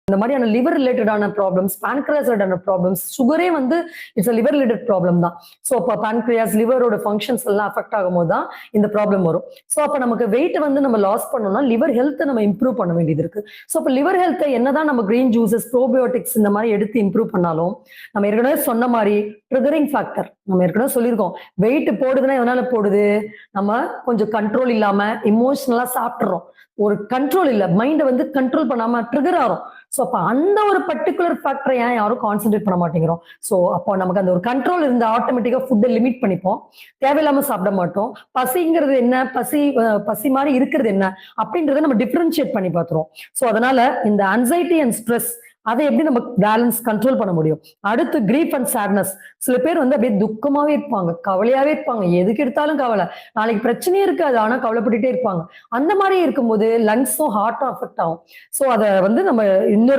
இந்த மாதிரியான லிவர் ரிலேட்டடான ப்ராப்ளம்ஸ், பேன்க்ரியாஸ் ரிலேட்டடான ப்ராப்ளம்ஸ், சுகரே வந்து இட்ஸ் லிவர் ரிலேட்டட் ப்ராப்ளம் தான். ஸோ அப்போ பேன்க்ரியாஸ் லிவரோட ஃபங்க்ஷன்ஸ் எல்லாம் அஃபெக்ட் ஆகும்போது தான் இந்த ப்ராப்ளம் வரும். ஸோ அப்போ நமக்கு வெயிட் வந்து நம்ம லாஸ் பண்ணோம்னா லிவர் ஹெல்த்தை நம்ம இம்ப்ரூவ் பண்ண வேண்டியது இருக்கு. ஸோ அப்போ லிவர் ஹெல்த்தை என்னதான் நம்ம கிரீன் ஜூசஸ், ப்ரோபயோட்டிக்ஸ் இந்த மாதிரி எடுத்து இம்ப்ரூவ் பண்ணாலும் நம்ம ஏற்கனவே சொன்ன மாதிரி ட்ரிகரிங் ஃபேக்டர் நம்ம ஏற்கனவே சொல்லியிருக்கோம். வெயிட் போடுதுன்னா எதனால போடுது? நம்ம கொஞ்சம் கண்ட்ரோல் இல்லாம இமோஷனலா சாப்பிட்றோம். ஒரு கண்ட்ரோல் இல்ல, மைண்டை வந்து கண்ட்ரோல் பண்ணாம ட்ரிகர் ஆகும். ஸோ அப்போ அந்த ஒரு பர்டிகுலர் ஃபேக்டரை ஏன் யாரும் கான்சென்ட்ரேட் பண்ண மாட்டேங்கிறோம்? ஸோ அப்போ நமக்கு அந்த ஒரு கண்ட்ரோல் இருந்த ஆட்டோமேட்டிக்கா ஃபுட்டை லிமிட் பண்ணிப்போம், தேவையில்லாம சாப்பிட மாட்டோம். பசிங்கிறது என்ன, பசி மாதிரி இருக்கிறது என்ன அப்படின்றத நம்ம டிஃபரன்ஷியேட் பண்ணி பார்த்துருவோம். ஸோ அதனால இந்த ஆன்சைட்டி அண்ட் ஸ்ட்ரெஸ் அதை எப்படி நம்ம பேலன்ஸ் கண்ட்ரோல் பண்ண முடியும்? அடுத்து கிரீஃப் அண்ட் சேட்னஸ். சில பேர் வந்து அப்படியே துக்கமாவே இருப்பாங்க, கவலையாவே இருப்பாங்க, எதுக்கு எடுத்தாலும் கவலை, நாளைக்கு பிரச்சனையே இருக்காது ஆனா கவலைப்பட்டுட்டே இருப்பாங்க. அந்த மாதிரி இருக்கும்போது லங்ஸும் ஹார்ட்டும் அஃபெக்ட் ஆகும். ஸோ அதை வந்து நம்ம இன்னொரு